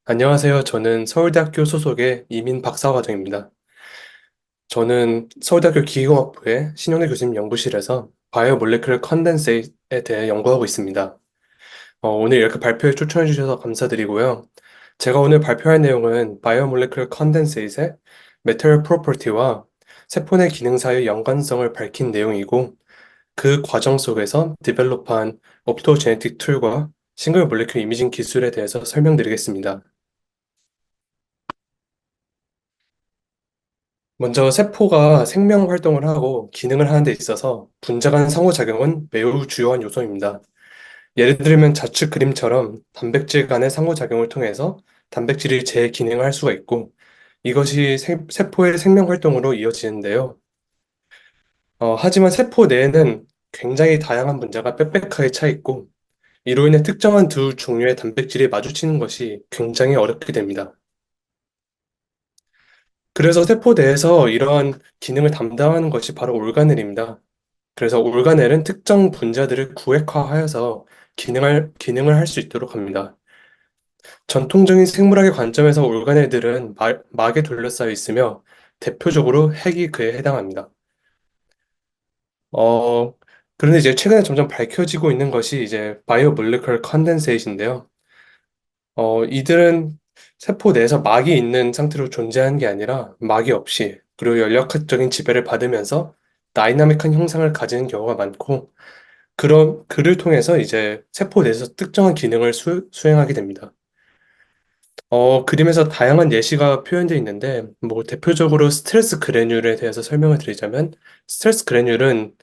안녕하세요. 저는 서울대학교 소속의 이민 박사과정입니다. 저는 서울대학교 기계공학부의 신영래 교수님 연구실에서 바이오 몰레큘러 컨덴세이에 대해 연구하고 있습니다. 오늘 이렇게 발표에 초청해 주셔서 감사드리고요. 제가 오늘 발표할 내용은 바이오 몰레큘러 컨덴세이트의 메테리얼 프로퍼티와 세포 내 기능 사이의 연관성을 밝힌 내용이고, 그 과정 속에서 디벨롭한 옵토제네틱 툴과 싱글 몰레큘 이미징 기술에 대해서 설명드리겠습니다. 먼저 세포가 생명 활동을 하고 기능을 하는 데 있어서 분자 간 상호작용은 매우 주요한 요소입니다. 예를 들면 좌측 그림처럼 단백질 간의 상호작용을 통해서 단백질이 재기능을 할 수가 있고, 이것이 세포의 생명 활동으로 이어지는데요. 하지만 세포 내에는 굉장히 다양한 분자가 빽빽하게 차 있고, 이로 인해 특정한 두 종류의 단백질이 마주치는 것이 굉장히 어렵게 됩니다. 그래서 세포 내에서 이러한 기능을 담당하는 것이 바로 올가넬입니다. 그래서 올가넬은 특정 분자들을 구획화하여서 기능을 할 수 있도록 합니다. 전통적인 생물학의 관점에서 올가넬들은 막에 둘러싸여 있으며 대표적으로 핵이 그에 해당합니다. 어, 그런데 이제 최근에 점점 밝혀지고 있는 것이 이제 바이오몰리큘 컨덴세이트인데요. 이들은 세포 내에서 막이 있는 상태로 존재하는 게 아니라 막이 없이, 그리고 연력학적인 지배를 받으면서 다이나믹한 형상을 가지는 경우가 많고, 그런 그를 통해서 이제 세포 내에서 특정한 기능을 수행하게 됩니다. 그림에서 다양한 예시가 표현되어 있는데, 뭐 대표적으로 스트레스 그래뉼에 대해서 설명을 드리자면, 스트레스 그래뉼은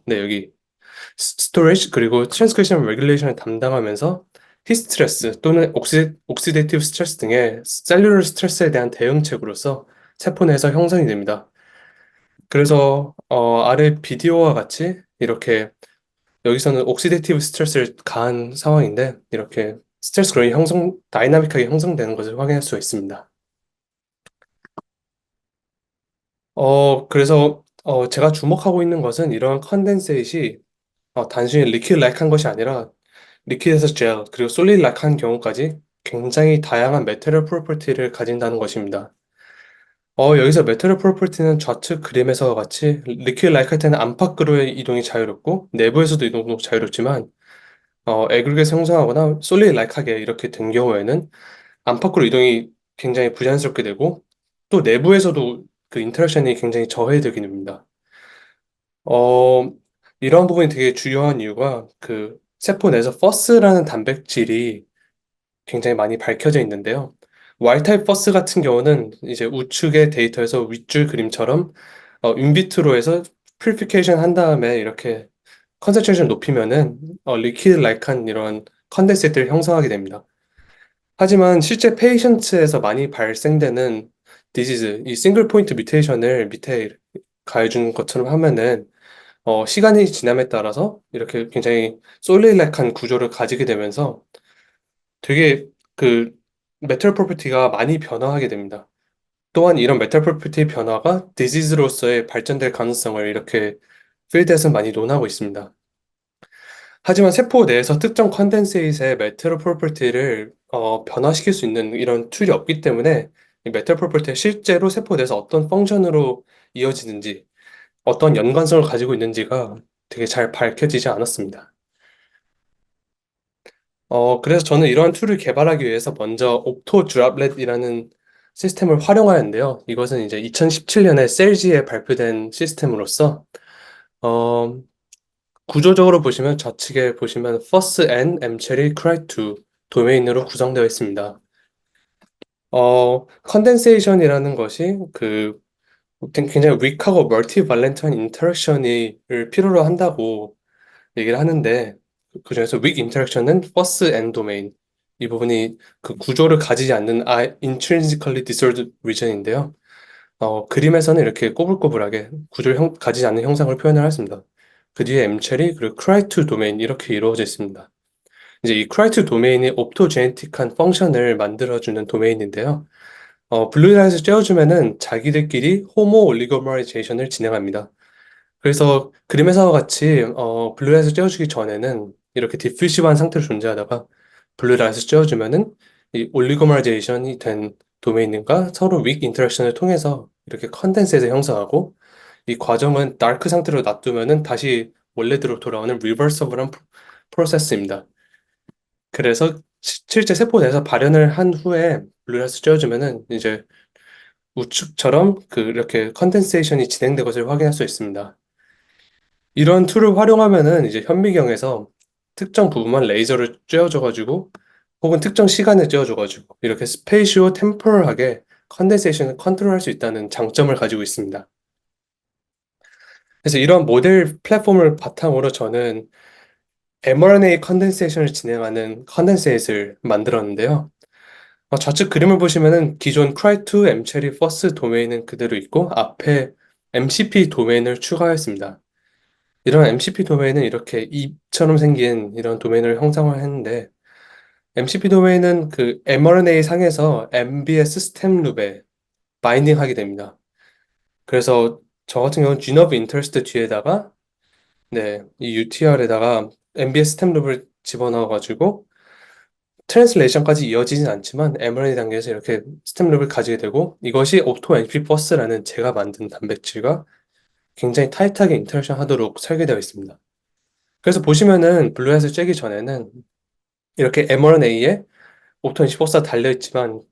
네, 여기 스토리지 그리고 트랜스크리션 레귤레이션을 담당하면서 히스트레스 또는 옥시데이티브 스트레스 등의 셀룰러 스트레스에 대한 대응책으로서 세포 내에서 형성이 됩니다. 그래서 아래 비디오와 같이 이렇게, 여기서는 옥시데이티브 스트레스를 가한 상황인데, 이렇게 스트레스 그런이 다이나믹하게 형성되는 것을 확인할 수가 있습니다. 그래서 제가 주목하고 있는 것은 이러한 컨덴세이트이 단순히 리퀴드-like 한 것이 아니라 리퀴드에서 젤, 그리고 솔리드-like 한 경우까지 굉장히 다양한 메테리얼 프로퍼티를 가진다는 것입니다. 여기서 메테리얼 프로퍼티는 좌측 그림에서 같이 리퀴드-like 할 때는 안팎으로의 이동이 자유롭고 내부에서도 이동도 자유롭지만, 애그리겟 형성하거나 솔리드-like하게 이렇게 된 경우에는 안팎으로 이동이 굉장히 부자연스럽게 되고, 또 내부에서도 그 인터랙션이 굉장히 저해되게 됩니다. 어, 이런 부분이 되게 중요한 이유가, 그 세포 내에서 퍼스라는 단백질이 굉장히 많이 밝혀져 있는데요. Y타입 퍼스 같은 경우는 이제 우측의 데이터에서 윗줄 그림처럼 인비트로에서 퓨리피케이션 한 다음에 이렇게 컨센트레이션 높이면은 리퀴드 라이크한 이런 컨덴세이트를 형성하게 됩니다. 하지만 실제 페이션트에서 많이 발생되는 디지즈, 이 싱글 포인트 뮤테이션을 밑에 가해준 것처럼 하면은 시간이 지남에 따라서 이렇게 굉장히 솔리드락한 구조를 가지게 되면서 되게 그 메탈 프로퍼티가 많이 변화하게 됩니다. 또한 이런 메탈 프로퍼티의 변화가 디지즈로서의 발전될 가능성을 이렇게 필드에서 많이 논하고 있습니다. 하지만 세포 내에서 특정 컨덴세이트의 메탈 프로퍼티를 변화시킬 수 있는 이런 툴이 없기 때문에 이 메탈 프로퍼티가 실제로 세포 내에서 어떤 펑션으로 이어지는지, 어떤 연관성을 가지고 있는지가 되게 잘 밝혀지지 않았습니다. 그래서 저는 이러한 툴을 개발하기 위해서 먼저 옵토 드랍렛이라는 시스템을 활용하였는데요. 이것은 이제 2017년에 셀지에 발표된 시스템으로서, 어, 구조적으로 보시면 좌측에 보시면 first and mcherry cry2 도메인으로 구성되어 있습니다. 컨덴세이션이라는 것이 굉장히 위크하고 멀티발렌트한 인터랙션을 필요로 한다고 얘기를 하는데, 그중에서 weak interaction은 first and domain, 이 부분이 그 구조를 가지지 않는 intrinsically disordered region인데요. 그림에서는 이렇게 꼬불꼬불하게 구조를 가지지 않는 형상을 표현을 했습니다. 그 뒤에 mcherry 그리고 cry2 domain 이렇게 이루어져 있습니다. 이제 이 cry2 도메인이 옵토제네틱한 펑션을 만들어주는 도메인인데요. 블루라이트를 쬐어주면은 자기들끼리 호모 올리고머라이제이션을 진행합니다. 그래서 그림에서와 같이 블루라이트 쬐어주기 전에는 이렇게 디퓨시브한 상태로 존재하다가 블루라이트 쬐어주면은 이 올리고마라이제이션이 된 도메인과 서로 윅 인터랙션을 통해서 이렇게 컨덴셋을 형성하고 이 과정은 다크 상태로 놔두면은 다시 원래대로 돌아오는 리버서블한 프로세스입니다. 그래서 실제 세포 내에서 발현을 한 후에 블루라이트 쬐어주면은 이제 우측처럼 이렇게 컨덴세이션이 진행된 것을 확인할 수 있습니다. 이런 툴을 활용하면은 이제 현미경에서 특정 부분만 레이저를 쬐어줘가지고 혹은 특정 시간에 쬐어줘가지고 이렇게 스페이시오 템포럴하게 컨덴세이션을 컨트롤할 수 있다는 장점을 가지고 있습니다. 그래서 이런 모델 플랫폼을 바탕으로 저는 mRNA 컨덴세이션을 진행하는 컨덴세이트를 만들었는데요. 좌측 그림을 보시면은 기존 cry2 mcherry first 도메인은 그대로 있고 앞에 MCP 도메인을 추가했습니다. 이런 MCP 도메인은 이렇게 잎처럼 생긴 이런 도메인을 형성을 했는데 MCP 도메인은 그 mRNA 상에서 MBS 스템 룹에 바인딩하게 됩니다. 그래서 저 같은 경우는 gene of interest 뒤에다가 네, 이 UTR에다가 MBS 스템 룹을 집어넣어가지고 트랜슬레이션까지 이어지진 않지만 mRNA 단계에서 이렇게 스템 룹을 가지게 되고 이것이 옵토 NP 버스라는 제가 만든 단백질과 굉장히 타이트하게 인터랙션 하도록 설계되어 있습니다. 그래서 보시면은 블루라이트 쬐기 전에는 이렇게 mRNA에 옵토 NP 버스가 달려있지만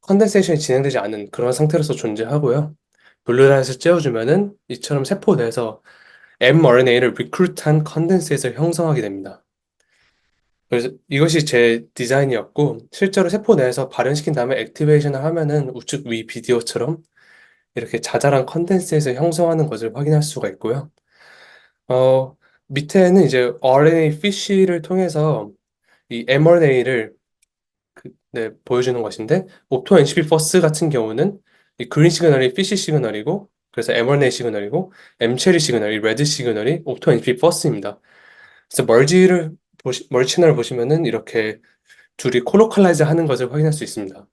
컨덴세이션이 진행되지 않은 그런 상태로서 존재하고요. 블루라이트 쬐어주면은 이처럼 세포 내에서 mRNA를 리크루트한 컨덴세이트를 형성하게 됩니다. 그래서 이것이 제 디자인이었고 실제로 세포 내에서 발현시킨 다음에 액티베이션을 하면은 우측 위 비디오처럼 이렇게 자잘한 컨덴셋을 형성하는 것을 확인할 수가 있고요. 어, 밑에는 이제 RNA 피쉬를 통해서 이 mRNA를 네, 보여주는 것인데 옵토 NCP 퍼스 같은 경우는 이 그린 시그널이 피쉬 시그널이고 그래서 mRNA 시그널이고 m체리 시그널이 레드 시그널이 옵토 NCP 퍼스입니다. 그래서 멀치 채널을 보시면은 이렇게 둘이 콜로컬라이즈 하는 것을 확인할 수 있습니다.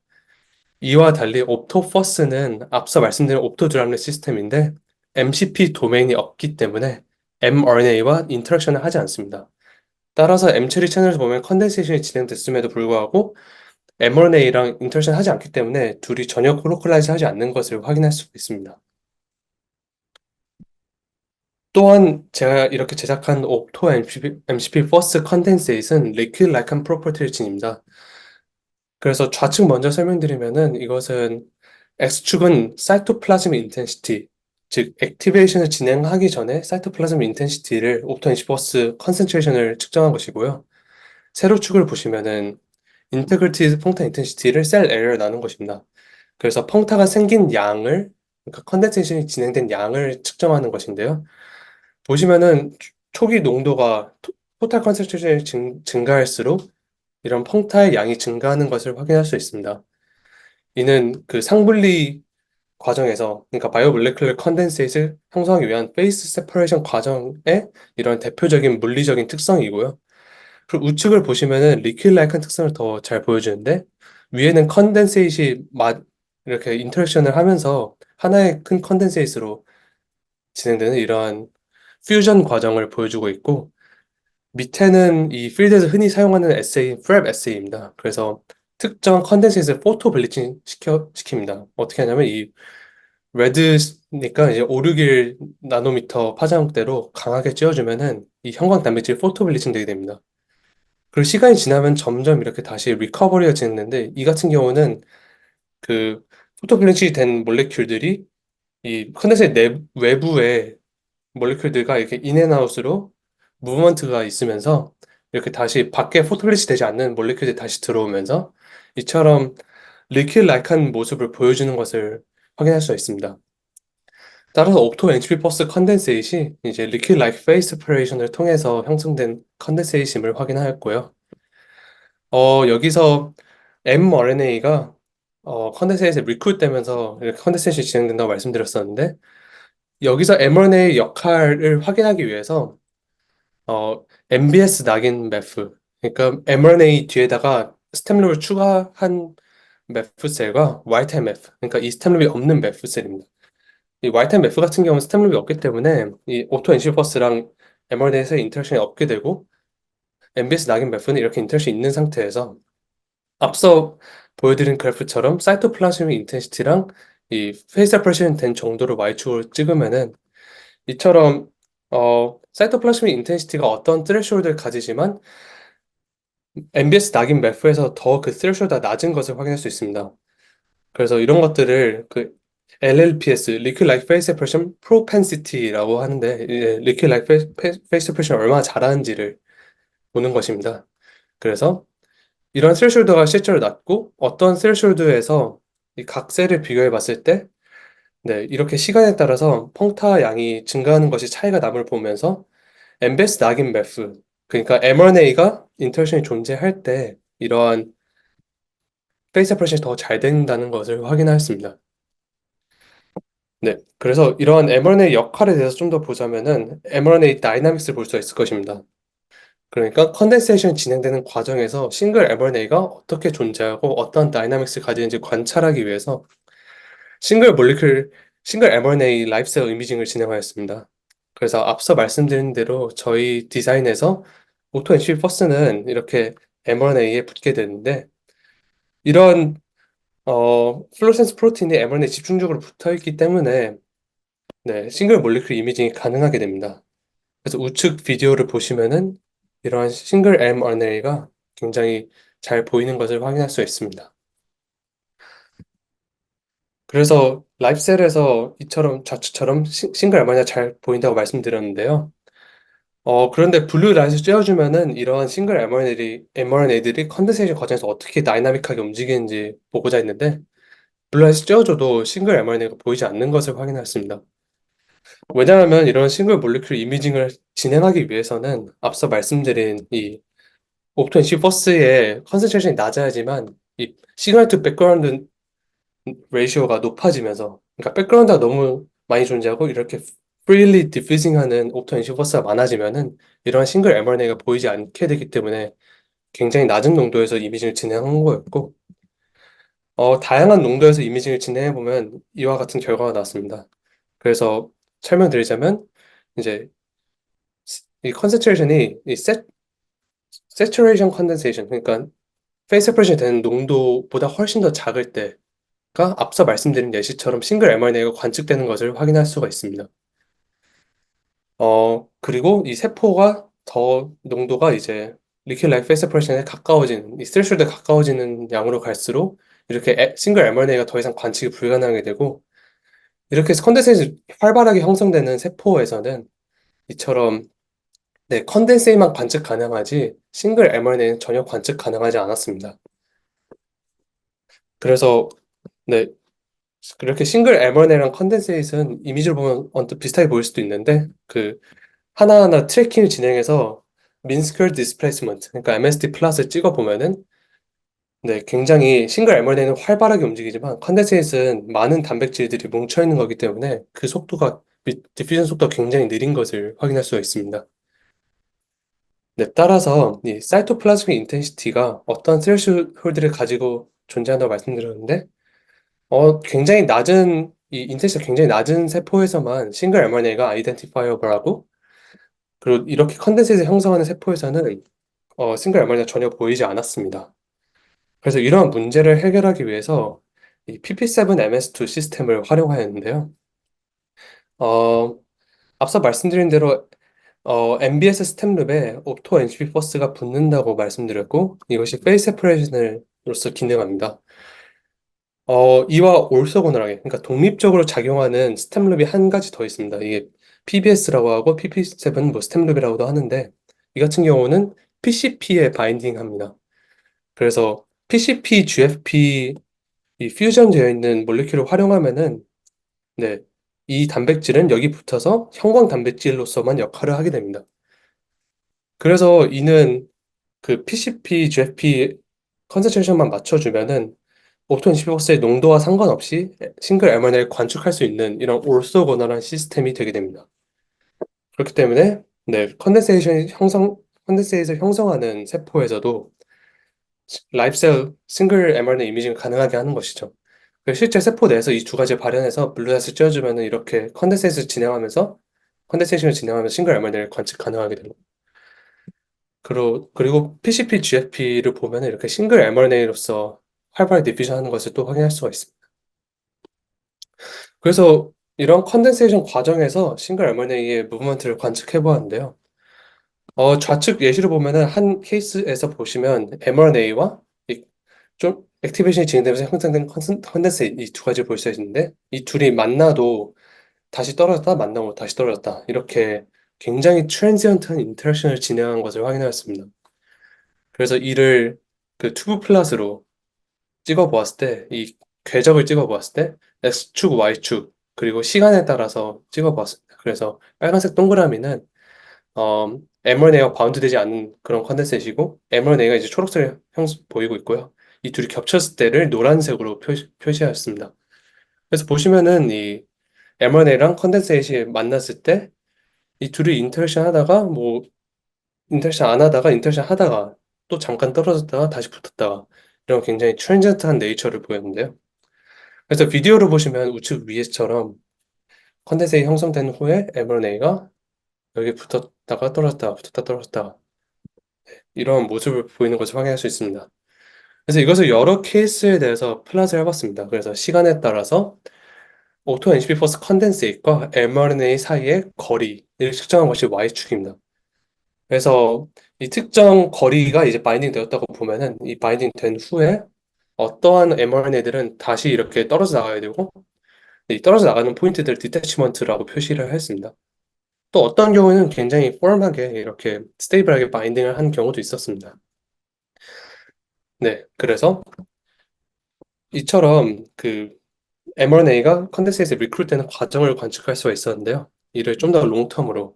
이와 달리 옵토퍼스는 앞서 말씀드린 옵토드랍넷 시스템인데 MCP 도메인이 없기 때문에 mRNA와 인터랙션을 하지 않습니다. 따라서 M처리 채널에서 보면 컨덴세이션이 진행됐음에도 불구하고 mRNA랑 인터랙션 하지 않기 때문에 둘이 전혀 콜로컬라이즈 하지 않는 것을 확인할 수 있습니다. 또한 제가 이렇게 제작한 옵토 MCP 퍼스트 컨덴세이트는 리퀴드 라이칸 프로퍼티를 지닙니다. 그래서 좌측 먼저 설명드리면은 이것은 X축은 사이토플라즘 인텐시티, 즉 액티베이션을 진행하기 전에 사이토플라즘 인텐시티를 옵토인시버스 컨센트레이션을 측정한 것이고요. 세로축을 보시면은 인테그리티 펑타 인텐시티를 셀 에러를 나눈 것입니다. 그래서 펑타가 생긴 양을 그러니까 컨덴세이션이 진행된 양을 측정하는 것인데요. 보시면은 초기 농도가 토탈 컨센트레이션이 증가할수록 이런 펑타의 양이 증가하는 것을 확인할 수 있습니다. 이는 그 상분리 과정에서, 그러니까 바이오몰레큘러 컨덴세이트를 형성하기 위한 페이스 세퍼레이션 과정의 이런 대표적인 물리적인 특성이고요. 그리고 우측을 보시면은 리퀴드 라이칸 특성을 더 잘 보여주는데 위에는 컨덴세이트이 이렇게 인터랙션을 하면서 하나의 큰 컨덴세이트로 진행되는 이러한 퓨전 과정을 보여주고 있고 밑에는 이 필드에서 흔히 사용하는 에세이, 프랩 에세이입니다. 그래서 특정 컨덴세이트를 포토 블리칭 시킵니다. 어떻게 하냐면 이 레드니까 이제 5, 6일 나노미터 파장대로 강하게 쬐어주면은 이 형광 단백질이 포토 블리칭 되게 됩니다. 그리고 시간이 지나면 점점 이렇게 다시 리커버리가 진행되는데 이 같은 경우는 그 포토 블리칭이 된 몰레큘들이 이 컨덴세이트 외부에 몰레큘들과 이렇게 인앤아웃으로 무브먼트가 있으면서 이렇게 다시 밖에 포토블리치 되지 않는 몰레큘들이 다시 들어오면서 이처럼 리퀴드 라이크한 모습을 보여주는 것을 확인할 수 있습니다. 따라서 옵토 엔트리 퍼스 컨덴세이트이 이제 리퀴드 라이크 페이스 세퍼레이션을 통해서 형성된 컨덴세이트임을 확인하였고요. 여기서 mRNA가 컨덴세이트에 리크루트되면서 이렇게 컨덴세이션이 진행된다고 말씀드렸었는데 여기서 mRNA의 역할을 확인하기 위해서 MBS 낙인 매프, 그러니까 mRNA 뒤에다가 스템rop을 추가한 매프셀과 와일드타입 매프, 그러니까 이 스템rop이 없는 매프셀입니다. 이 와일드타입 매프 같은 경우는 스템rop이 없기 때문에 이 오토 엔실퍼스랑 mRNA에서 인터랙션이 없게 되고 MBS 낙인 매프는 이렇게 인터랙션이 있는 상태에서 앞서 보여드린 그래프처럼 사이토플라즈믹 인텐시티랑 이 페이스 세퍼레이션 된 정도를 Y축으로 찍으면은 이처럼 사이토플라즈믹 인텐시티가 어떤 스레시홀드를 가지지만 MBS 낙인 매프에서 더 그 스레시홀드가 낮은 것을 확인할 수 있습니다. 그래서 이런 것들을 그 LLPS, Liquid Light Face Separation Propensity라고 하는데 Liquid Light Face Separation 얼마나 잘하는지를 보는 것입니다. 그래서 이런 스레시홀드가 실제로 낮고 어떤 스레시홀드에서 이 각 셀을 비교해 봤을 때 네, 이렇게 시간에 따라서 펑타 양이 증가하는 것이 차이가 남을 보면서 엠베스 낙인 매프 그러니까 mRNA가 인터랙션이 존재할 때 이러한 페이스 세퍼레이션이 더 잘 된다는 것을 확인하였습니다. 네, 그래서 이러한 mRNA 역할에 대해서 좀 더 보자면은 mRNA 다이나믹스를 볼 수가 있을 것입니다. 그러니까 컨덴세이션이 진행되는 과정에서 싱글 mRNA가 어떻게 존재하고 어떤 다이나믹스를 가지는지 관찰하기 위해서 싱글 몰리큘, 싱글 mRNA 라이프셀 이미징을 진행하였습니다. 그래서 앞서 말씀드린 대로 저희 디자인에서 오토 NCP 퍼스는 이렇게 mRNA에 붙게 되는데 이런 플로레센스 프로틴이 mRNA에 집중적으로 붙어 있기 때문에 네, 싱글 몰리큘 이미징이 가능하게 됩니다. 그래서 우측 비디오를 보시면은 이러한 싱글 mRNA가 굉장히 잘 보이는 것을 확인할 수 있습니다. 그래서 라이프셀에서 이처럼 좌측처럼 싱글 mRNA가 잘 보인다고 말씀드렸는데요. 그런데 블루 라이트를 쬐어주면은 이러한 싱글 mRNA들이 컨덴세이션 과정에서 어떻게 다이나믹하게 움직이는지 보고자 했는데 블루 라이트 쬐어줘도 싱글 mRNA가 보이지 않는 것을 확인했습니다. 왜냐하면 이런 싱글 몰리큘 이미징을 진행하기 위해서는 앞서 말씀드린 이 옵토 시퍼스의 컨센트레이션이 낮아야지만 이 시그널 투 백그라운드 레이시오가 높아지면서 그러니까 백그라운드가 너무 많이 존재하고 이렇게 freely diffusing하는 옵토 시퍼스가 많아지면은 이런 싱글 mRNA가 보이지 않게 되기 때문에 굉장히 낮은 농도에서 이미징을 진행한 거였고 다양한 농도에서 이미징을 진행해 보면 이와 같은 결과가 나왔습니다. 그래서 설명드리자면 이제 이 컨센트레이션이 이 세츄레이션 컨덴세이션 그러니까 페이스 세퍼레이션 되는 농도보다 훨씬 더 작을 때가 앞서 말씀드린 예시처럼 싱글 mRNA가 관측되는 것을 확인할 수가 있습니다. 그리고 이 세포가 더 농도가 이제 리퀴드 라이트 페이스 세퍼레이션에 가까워지는 이 스레시홀드에 가까워지는 양으로 갈수록 이렇게 싱글 mRNA가 더 이상 관측이 불가능하게 되고 이렇게 해서 컨덴세이션이 활발하게 형성되는 세포에서는 이처럼 네, 컨덴세이만 관측 가능하지 싱글 mRNA는 전혀 관측 가능하지 않았습니다. 그래서 네, 그렇게 싱글 mRNA랑 컨덴세이트는 이미지로 보면 언뜻 비슷하게 보일 수도 있는데 그 하나하나 트래킹을 진행해서 민스퀘어 디스플레이스먼트 그러니까 MSD 플롯을 찍어 보면은 네, 굉장히 싱글 mRNA는 활발하게 움직이지만 컨덴세이트는 많은 단백질들이 뭉쳐 있는 거기 때문에 그 속도가 디퓨전 속도가 굉장히 느린 것을 확인할 수가 있습니다. 네, 따라서 이 사이토플라즈믹 인텐시티가 어떤 스레시홀드를 가지고 존재한다고 말씀드렸는데 굉장히 낮은 이 인텐시티가 굉장히 낮은 세포에서만 싱글 mRNA가 아이덴티파이어블하고 그리고 이렇게 컨덴세이트 형성하는 세포에서는 싱글 mRNA가 전혀 보이지 않았습니다. 그래서 이러한 문제를 해결하기 위해서 이 PP7MS2 시스템을 활용하였는데요. 어, 앞서 말씀드린 대로 MBS 스텝룹에 옵토 NCP 버스가 붙는다고 말씀드렸고 이것이 페이스 세퍼레이션으로서 기능합니다. 이와 올서고널하게, 그러니까 독립적으로 작용하는 스텝룹이 한 가지 더 있습니다. 이게 PBS라고 하고 PP7 뭐 스텝룹이라고도 하는데 이 같은 경우는 PCP에 바인딩합니다. 그래서 PCP, GFP 이 퓨전 되어 있는 몰리큘을 활용하면은 네, 이 단백질은 여기 붙어서 형광 단백질로서만 역할을 하게 됩니다. 그래서 이는 그 PCP, GFP 컨센트레이션만 맞춰주면은 옵토 인시버스의 농도와 상관없이 싱글 mRNA를 관측할 수 있는 이런 올소고널한 시스템이 되게 됩니다. 그렇기 때문에 네, 컨덴세이션 형성하는 세포에서도 라이프셀 싱글 mRNA 이미징을 가능하게 하는 것이죠. 실제 세포 내에서 이 두 가지를 발현해서 블루라이트를 쬐어주면 이렇게 컨덴세이션을 진행하면서 싱글 mRNA를 관측 가능하게 됩니다. 그리고 PCP, GFP를 보면 이렇게 싱글 mRNA로서 활발히 디퓨전 하는 것을 또 확인할 수가 있습니다. 그래서 이런 컨덴세이션 과정에서 싱글 mRNA의 무브먼트를 관측해 보았는데요. 좌측 예시를 보면은 한 케이스에서 보시면 mRNA와 좀 액티베이션이 진행되면서 형성된 컨덴세 이 두 가지를 볼 수 있는데 이 둘이 만나도 다시 떨어졌다 만나고 다시 떨어졌다 이렇게 굉장히 트랜지언트한 인터랙션을 진행한 것을 확인하였습니다. 그래서 이를 그 튜브 플랫으로 찍어 보았을 때 이 궤적을 찍어 보았을 때 X축, Y축 그리고 시간에 따라서 찍어 보았습니다. 그래서 빨간색 동그라미는 mRNA가 바운드되지 않은 그런 컨덴셋이고 mRNA가 이제 초록색 형식 보이고 있고요. 이 둘이 겹쳤을 때를 노란색으로 표시하였습니다. 그래서 보시면은 이 mRNA랑 컨덴셋이 만났을 때 이 둘이 인터랙션 하다가 뭐 인터랙션 안 하다가 인터랙션 하다가 또 잠깐 떨어졌다가 다시 붙었다가 이런 굉장히 트랜지언트한 네이처를 보였는데요. 그래서 비디오를 보시면 우측 위에처럼 컨덴셋이 형성된 후에 mRNA가 여기 붙었다가 떨어졌다가 붙었다 떨어졌다가 이런 모습을 보이는 것을 확인할 수 있습니다. 그래서 이것을 여러 케이스에 대해서 플랫을 해봤습니다. 그래서 시간에 따라서 오토 NCP 퍼스 컨덴세이트과 mRNA 사이의 거리를 측정한 것이 Y축입니다. 그래서 이 특정 거리가 이제 바인딩 되었다고 보면은 이 바인딩 된 후에 어떠한 mRNA들은 다시 이렇게 떨어져 나가야 되고 이 떨어져 나가는 포인트들 디태치먼트라고 표시를 했습니다. 또 어떤 경우에는 굉장히 폼하게 이렇게 스테이블하게 바인딩을 한 경우도 있었습니다. 네, 그래서 이처럼 그 mRNA가 컨덴세이트에 리크루트되는 과정을 관측할 수가 있었는데요. 이를 좀 더 롱텀으로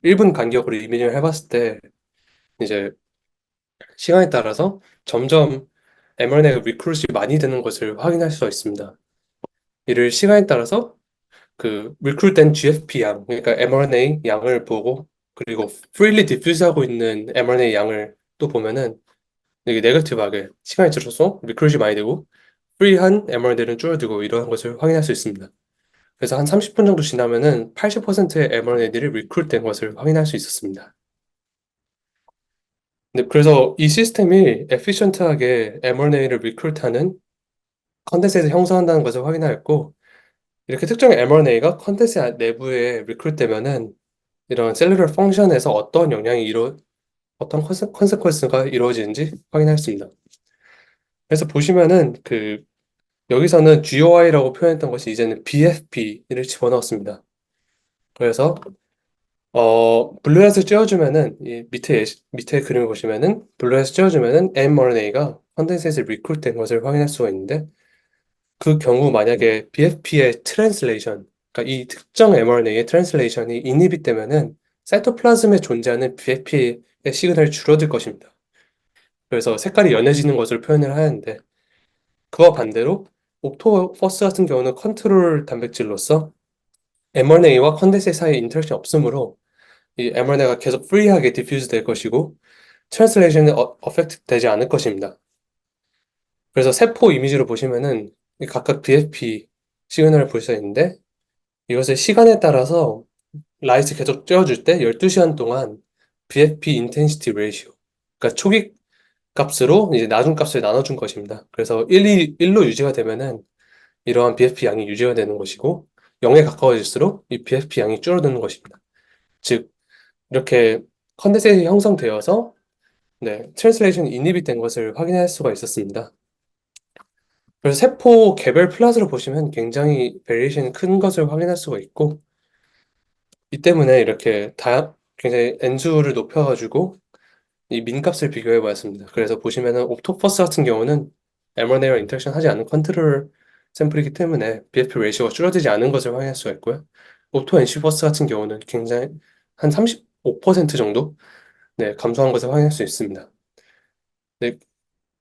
1분 간격으로 이미징을 해봤을 때 이제 시간에 따라서 점점 mRNA가 리크루트이 많이 되는 것을 확인할 수가 있습니다. 이를 시간에 따라서 그 리크루트된 GFP 양, 그러니까 mRNA 양을 보고 그리고 freely diffuse하고 있는 mRNA 양을 또 보면은 이게 네거티브하게 시간이 들어서 리크루트이 많이 되고 프리한 mRNA는 줄어들고 이러한 것을 확인할 수 있습니다. 그래서 한 30분 정도 지나면은 80%의 mRNA들이 리크루트된 것을 확인할 수 있었습니다. 네, 그래서 이 시스템이 에피션트하게 mRNA를 리크루트하는 컨덴셋을 형성한다는 것을 확인하였고 이렇게 특정 mRNA가 컨덴셋 내부에 리크루트되면은 이런 셀룰러 펑션에서 어떤 컨세퀀스가 이루어지는지 확인했습니다. 그래서 보시면은 여기서는 GOI라고 표현했던 것이 이제는 BFP를 집어넣었습니다. 그래서 블루라이트 쬐어주면은 이 밑에 그림을 보시면은 블루라이트 쬐어주면은 mRNA가 컨덴셋에 리크루트된 것을 확인할 수가 있는데 그 경우 만약에 BFP의 트랜슬레이션 그러니까 이 특정 mRNA의 트랜슬레이션이 인히빗 되면은 사이토플라즘에 존재하는 BFP의 시그널이 줄어들 것입니다. 그래서 색깔이 연해지는 것을 표현을 하는데 그와 반대로 옥토퍼스 같은 경우는 컨트롤 단백질로서 mRNA와 컨덴셋 사이에 인터랙션이 없으므로 이 mRNA가 계속 프리하게 디퓨즈 될 것이고 트랜슬레이션이 어펙트 되지 않을 것입니다. 그래서 세포 이미지로 보시면은 이 각각 BFP 시그널을 볼 수 있는데 이것을 시간에 따라서 라이트 계속 쬐어줄 때 12시간 동안 BFP 인텐시티 레이시오 그러니까 초기 값으로 이제 나중 값을 나눠준 것입니다. 그래서 1로 유지가 되면은 이러한 BFP 양이 유지가 되는 것이고 0에 가까워질수록 이 BFP 양이 줄어드는 것입니다. 즉 이렇게 컨덴셋이 형성되어서 네, 트랜슬레이션이 인히빗 된 것을 확인할 수가 있었습니다. 그래서 세포 개별 플롯으로 보시면 굉장히 베리에이션이 큰 것을 확인할 수가 있고 이 때문에 이렇게 굉장히 N수를 높여가지고 이 민값을 비교해 보았습니다. 그래서 보시면은 옵토퍼스 같은 경우는 mRNA와 인터랙션 하지 않은 컨트롤 샘플이기 때문에 BFP 레이시오가 줄어들지 않은 것을 확인할 수가 있고요. 옵토 NC버스 같은 경우는 굉장히 한 35% 정도 네, 감소한 것을 확인할 수 있습니다. 네,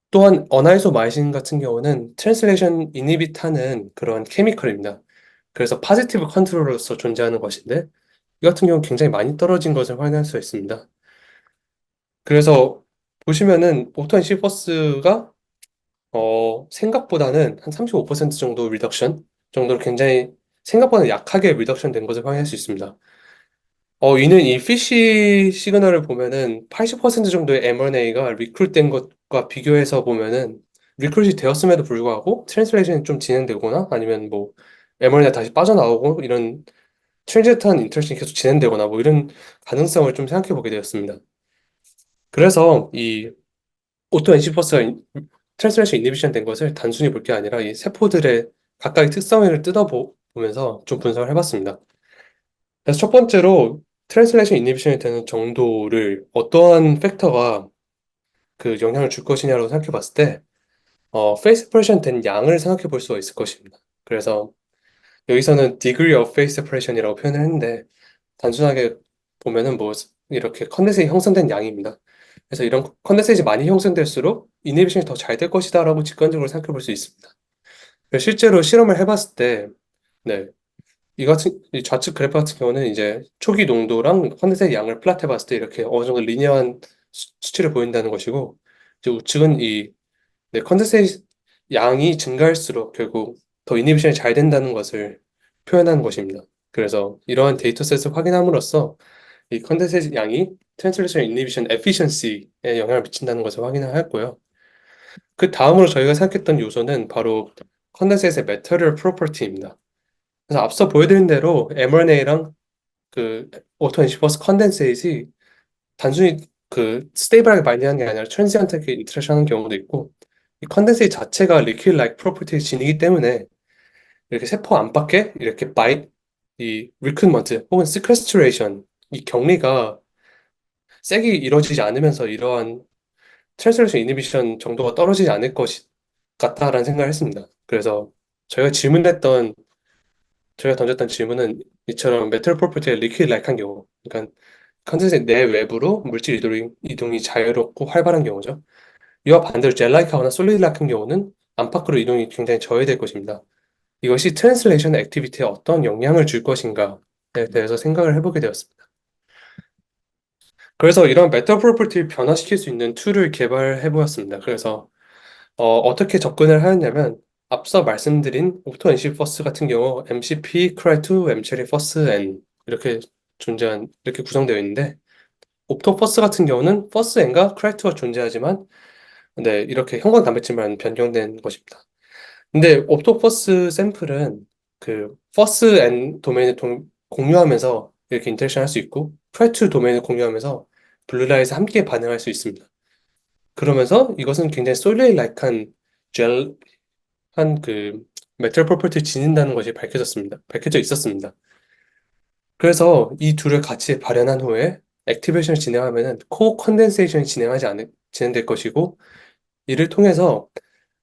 또한 어나이소마이신 같은 경우는 트랜슬레이션 이니비트하는 그런 케미컬입니다. 그래서 파지티브 컨트롤로서 존재하는 것인데 이 같은 경우는 굉장히 많이 떨어진 것을 확인할 수 있습니다. 그래서 보시면은 옵토 NC버스가 생각보다는 한 35% 정도 리덕션 정도로 굉장히 생각보다 약하게 리덕션 된 것을 확인할 수 있습니다. 이는 이 피쉬 시그널을 보면은 80% 정도의 mRNA가 리크루트된 것과 비교해서 보면은 리크루트이 되었음에도 불구하고 트랜슬레이션이 좀 진행되거나 아니면 뭐 mRNA가 다시 빠져나오고 이런 트랜지턴 인터랙션이 계속 진행되거나 뭐 이런 가능성을 좀 생각해 보게 되었습니다. 그래서 이 오토 엔시퍼스가 트랜슬레이션 이니비션 된 것을 단순히 볼 게 아니라 이 세포들의 각각의 특성을 뜯어보면서 좀 분석을 해봤습니다. 그래서 첫 번째로 트랜슬레이션 이니비션이 되는 정도를 어떠한 팩터가 그 영향을 줄 것이냐고 생각해 봤을 때, 페이스 프레션 된 양을 생각해 볼 수가 있을 것입니다. 그래서 여기서는 degree of face separation 이라고 표현을 했는데, 단순하게 보면은 뭐, 이렇게 컨덴세이트 형성된 양입니다. 그래서 이런 컨덴세이트 많이 형성될수록 이니비션이 더 잘 될 것이다라고 직관적으로 생각해 볼 수 있습니다. 실제로 실험을 해봤을 때, 네, 이 좌측 그래프 같은 경우는 이제 초기 농도랑 컨덴세이 양을 플랫해 봤을 때 이렇게 어느 정도 리니어한 수치를 보인다는 것이고, 이제 우측은 이 네, 컨덴세이 양이 증가할수록 결국 더 이니비션이 잘 된다는 것을 표현하는 것입니다. 그래서 이러한 데이터셋을 확인함으로써 이 컨덴세이 양이 트랜슬레이션 이니비션 에피션시에 영향을 미친다는 것을 확인을 했고요. 그 다음으로 저희가 생각했던 요소는 바로 컨덴세이트의 메터리얼 프로퍼티입니다. 그래서 앞서 보여드린 대로 mRNA랑 그 오토 엔시퍼스 컨덴세이트이 단순히 그 스테이블하게 바인딩하는 게 아니라 트랜지언트하게 인터랙션 하는 경우도 있고 이 컨덴세이트 자체가 리퀴드 라이크 프로퍼티를 지니기 때문에 이렇게 세포 안팎에 이렇게 이 리크루트먼트 혹은 시퀘스트레이션 이 격리가 세게 이루어지지 않으면서 이러한 트랜slation 이니비션 정도가 떨어지지 않을 것 같다라는 생각을 했습니다. 그래서 저희가 질문했던 저희가 던졌던 질문은 이처럼 메탈 프로퍼티의 리퀴드 라이크한 경우 그러니까 컨텐츠 내 외부로 물질 이동이 자유롭고 활발한 경우죠. 이와 반대로 젤라이크하거나 솔리드 라이크한 경우는 안팎으로 이동이 굉장히 저해될 것입니다. 이것이 트랜슬레이션 액티비티에 어떤 영향을 줄 것인가에 대해서 생각을 해보게 되었습니다. 그래서 이런 메타 프로퍼티를 변화시킬 수 있는 툴을 개발해 보았습니다. 그래서 떻게 접근을 하였냐면 앞서 말씀드린 오토 NC 퍼스 같은 경우 MCP, CRY2, MCL이 퍼스 N 이렇게 구성되어 있는데 옵토 퍼스 같은 경우는 퍼스 N과 CRY2가 존재하지만 네, 이렇게 형광 단백질만 변경된 것입니다. 근데 옵토퍼스 샘플은 그 퍼스 N 도메인을 공유하면서 이렇게 인터랙션 할 수 있고 프라이2 도메인을 공유하면서 블루라이트에 함께 반응할 수 있습니다. 그러면서 이것은 굉장히 솔리드 라이크한 젤한 그 메탈 프로퍼티를 지닌다는 것이 밝혀져 있었습니다. 그래서 이 둘을 같이 발현한 후에 액티베이션을 진행하면은 코 컨덴세이션이 진행될 것이고 이를 통해서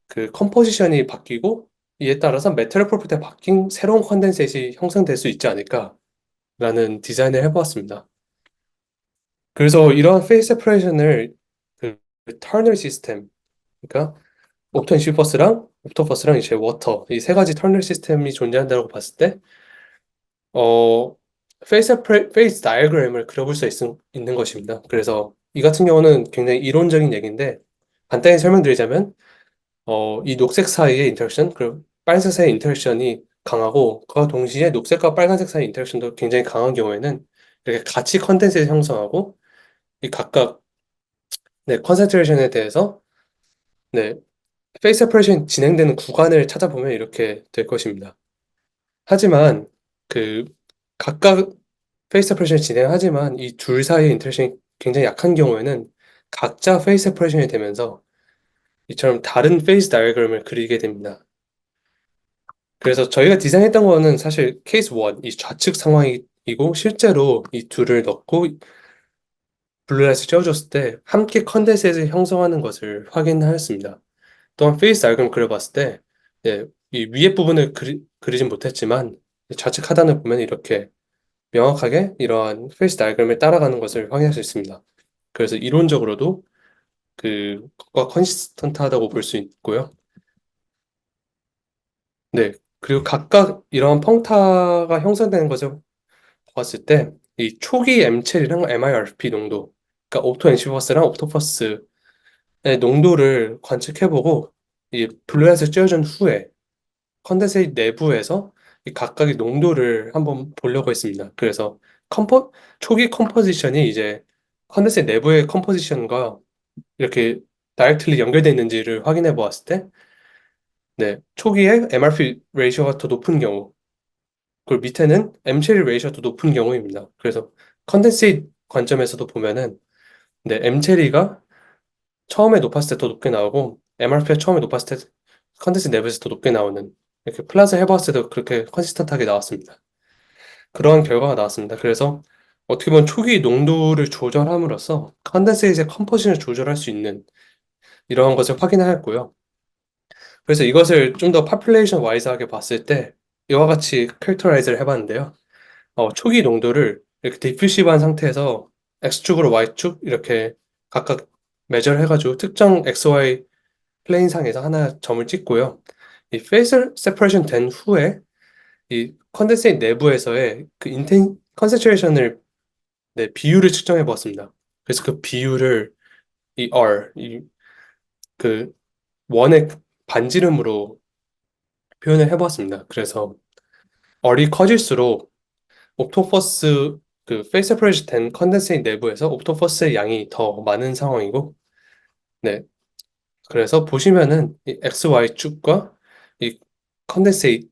그 컴포지션이 바뀌고 이에 따라서 메탈 프로퍼티가 바뀐 새로운 컨덴세이션이 형성될 수 있지 않을까라는 디자인을 해보았습니다. 그래서 이러한 페이스 세퍼레이션을 터널 시스템, 그러니까 옵토 인시퍼스랑 옵토퍼스랑 이제 워터 이 세 가지 터널 시스템이 존재한다고 봤을 때 어, 페이스 다이어그램을 그려볼 수 있는 것입니다. 그래서 이 같은 경우는 굉장히 이론적인 얘기인데 간단히 설명드리자면 이 녹색 사이의 인터랙션, 그리고 빨간색 사이의 인터랙션이 강하고, 그와 동시에 녹색과 빨간색 사이의 인터랙션도 굉장히 강한 경우에는 이렇게 같이 컨덴세이를 형성하고, 이 각각, 네, 컨센트레이션에 대해서, 네, 페이스 세퍼레이션 진행되는 구간을 찾아보면 이렇게 될 것입니다. 하지만, 그, 각각 페이스 세퍼레이션을 진행하지만 이 둘 사이의 인터랙션이 굉장히 약한 경우에는 각자 페이스 세퍼레이션이 되면서 이처럼 다른 페이스 다이어그램을 그리게 됩니다. 그래서 저희가 디자인했던 거는 사실 케이스 1, 이 좌측 상황이고 실제로 이 둘을 넣고 블루라이트를 쬐어줬을 때 함께 컨덴셋을 형성하는 것을 확인하였습니다. 또한 페이스 다이어그램 그려봤을 때 네, 이 위에 부분을 그리진 못했지만 좌측 하단을 보면 이렇게 명확하게 이러한 페이스 다이어그램을 따라가는 것을 확인할 수 있습니다. 그래서 이론적으로도 그것과 컨시스턴트하다고 볼 수 있고요. 네. 그리고 각각 이러한 펑타가 형성되는 것을 봤을 때, 이 초기 M7이랑 MIRP 농도, 그러니까 옵토 엔시버스랑 옵토퍼스의 농도를 관측해보고, 이 블루라이트를 쬐어준 후에 컨덴세이 내부에서 이 각각의 농도를 한번 보려고 했습니다. 그래서 초기 컴포지션이 이제 컨덴서의 내부의 컴포지션과 이렇게 다이렉트리 연결되어 있는지를 확인해 보았을 때, 네, 초기에 MRP 레이셔가 더 높은 경우, 그리고 밑에는 M 체리 레이셔가 더 높은 경우입니다. 그래서 컨덴세이트 관점에서도 보면은, 네, M 체리가 처음에 높았을 때 더 높게 나오고, MRP가 처음에 높았을 때 컨덴세이트 내부에서 더 높게 나오는, 이렇게 플라즈 해봤을 때도 그렇게 컨시스턴트하게 나왔습니다. 그러한 결과가 나왔습니다. 그래서 어떻게 보면 초기 농도를 조절함으로써 컨덴세이트의 컴포지션을 조절할 수 있는 이러한 것을 확인하였고요. 그래서 이것을 좀 더 파퓰레이션 와이즈하게 봤을 때 이와 같이 캐릭터라이즈를 해봤는데요. 초기 농도를 이렇게 디퓨시브한 상태에서 X축으로 Y축 이렇게 각각 매저를 해가지고 특정 XY 플레인 상에서 하나 점을 찍고요. 이 페이스 세퍼레이션 된 후에 이 컨덴세이트 내부에서의 그 컨센트레이션을 네, 비율을 측정해 보았습니다. 그래서 그 비율을 이 R, 그 원의 반지름으로 표현을 해보았습니다. 그래서 R이 커질수록 옵토퍼스 그 페이스 세퍼레이션 된 컨덴세이트 내부에서 옵토퍼스의 양이 더 많은 상황이고, 네, 그래서 보시면은 이 XY 축과 이 컨덴세이트이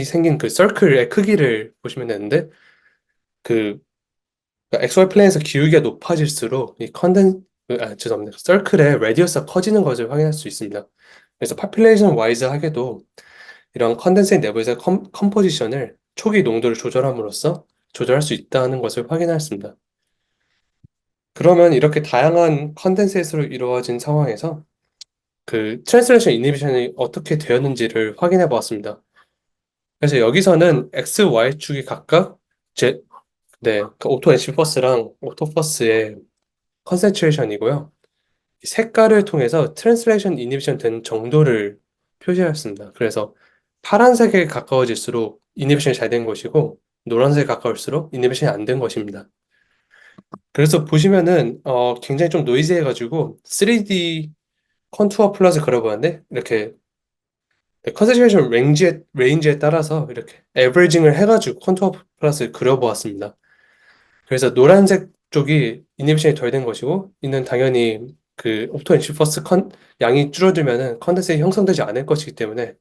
생긴 그 서클의 크기를 보시면 되는데, 그 XY 플레인에서 기울기가 높아질수록 이 죄송합니다. 서클의 레디어스가 커지는 것을 확인할 수 있습니다. 그래서 파퓰레이션 와이즈 하게도 이런 컨덴세이트 내부에서 컴포지션을 초기 농도를 조절함으로써 조절할 수 있다는 것을 확인하였습니다. 그러면 이렇게 다양한 컨덴세이트로 이루어진 상황에서 그 트랜슬레이션 이니비션이 어떻게 되었는지를 확인해 보았습니다. 그래서 여기서는 X, Y축이 각각 네, 그 오토 엔시퍼스랑 오토퍼스의 컨센트레이션이고요. 색깔을 통해서 트랜슬레이션 이니비션 된 정도를 표시하였습니다. 그래서 파란색에 가까워질수록 이니비션이 잘 된 것이고 노란색에 가까울수록 이니비션이 안 된 것입니다. 그래서 보시면은 굉장히 좀 노이즈해가지고 3D 컨투어 플러스 그려보았는데 이렇게 컨센트레이션 레인지에 따라서 이렇게 에버리징을 해가지고 컨투어 플러스를 그려보았습니다. 그래서 노란색 쪽이 이니비션이 덜 된 것이고 이는 당연히 그 옵토 엔시퍼스 양이 줄어들면은 컨덴세이 형성되지 않을 것이기 때문에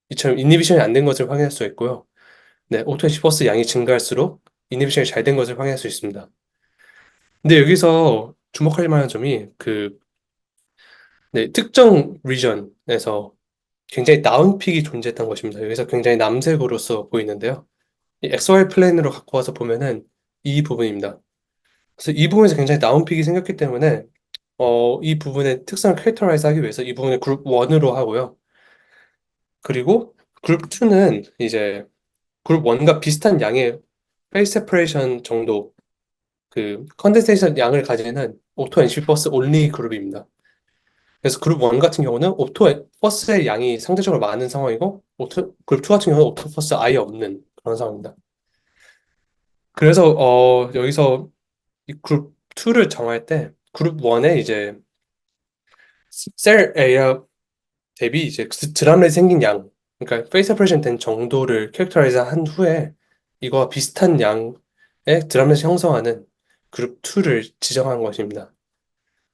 이처럼 이니비션이 안 된 것을 확인할 수 있고요. 네, 옵토 엔시퍼스 양이 증가할수록 이니비션이 잘 된 것을 확인할 수 있습니다. 근데 여기서 주목할 만한 점이 그 네, 특정 리전에서 굉장히 다운픽이 존재했던 것입니다. 여기서 굉장히 남색으로서 보이는데요. 이 XY 플레인으로 갖고 와서 보면은 이 부분입니다. 그래서 이 부분에서 굉장히 다운픽이 생겼기 때문에 이 부분의 특성을 캐릭터라이즈 하기 위해서 이 부분을 그룹 1으로 하고요. 그리고 그룹 2는 이제 그룹 1과 비슷한 양의 페이스 세퍼레이션 정도 그 컨덴세이션 양을 가지는 오토 엔시퍼스 온리 그룹입니다. 그래서 그룹 1 같은 경우는 오토 퍼스의 양이 상대적으로 많은 상황이고 그룹 2 같은 경우는 오토 퍼스 아예 없는 그런 상황입니다. 그래서 여기서 이 그룹 2를 정할 때 그룹 1에 이제 셀 에리아 대비 이제 그 드럼에 생긴 양, 그러니까 페이스 세퍼레이션 된 정도를 캐릭터라이즈 한 후에 이거와 비슷한 양의 드럼렛이 형성하는 그룹 2를 지정한 것입니다.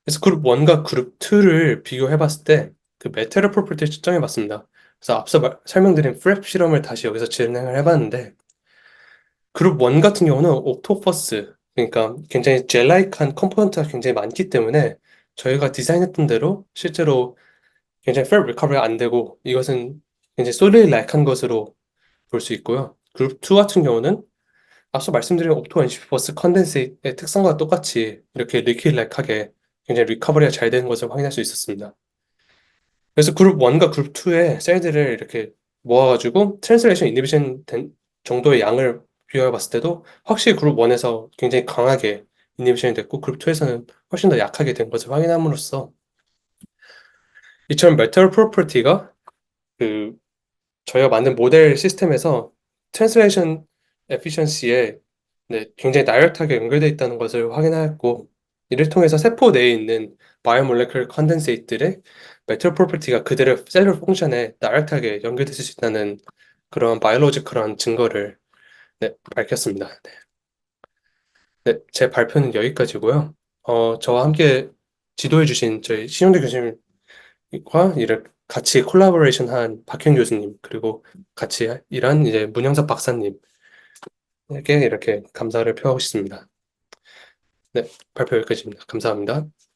그래서 그룹 1과 그룹 2를 비교해 봤을 때 그 메테리얼 프로퍼티를 측정해 봤습니다. 그래서 앞서 설명드린 프랩 실험을 다시 여기서 진행을 해봤는데 그룹 1 같은 경우는 옵토퍼스, 그러니까 굉장히 젤라이크한 컴포넌트가 굉장히 많기 때문에 저희가 디자인했던 대로 실제로 굉장히 fair recovery가 안 되고 이것은 굉장히 솔리드 락한 것으로 볼 수 있고요. 그룹 2 같은 경우는 앞서 말씀드린 옵토 엔시퍼스 컨덴세이트의 특성과 똑같이 이렇게 리퀴드 락하게 굉장히 리커버리가 잘 되는 것을 확인할 수 있었습니다. 그래서 그룹 1과 그룹 2의 셀들을 이렇게 모아가지고 트랜슬레이션 이니비션 된 정도의 양을 비교해 봤을 때도 확실히 그룹 1에서 굉장히 강하게 이니비션이 됐고 그룹 2에서는 훨씬 더 약하게 된 것을 확인함으로써 이처럼 메탈 프로퍼티가 그 저희가 만든 모델 시스템에서 트랜슬레이션 에피션시에 네, 굉장히 다이렉트하게 연결되어 있다는 것을 확인하였고 이를 통해서 세포 내에 있는 바이오몰레큘 컨덴세이트들의 메탈 프로퍼티가 그대로 셀룰 펑션에 다이렉트하게 연결될 수 있다는 그런 바이올로지컬한 증거를 네, 밝혔습니다. 네, 네, 제 발표는 여기까지고요. 저와 함께 지도해주신 저희 신용대 교수님과 이를 같이 콜라보레이션 한 박현 교수님, 그리고 같이 일한 이제 문영섭 박사님에게 이렇게 감사를 표하고 싶습니다. 네, 발표 여기까지입니다. 감사합니다.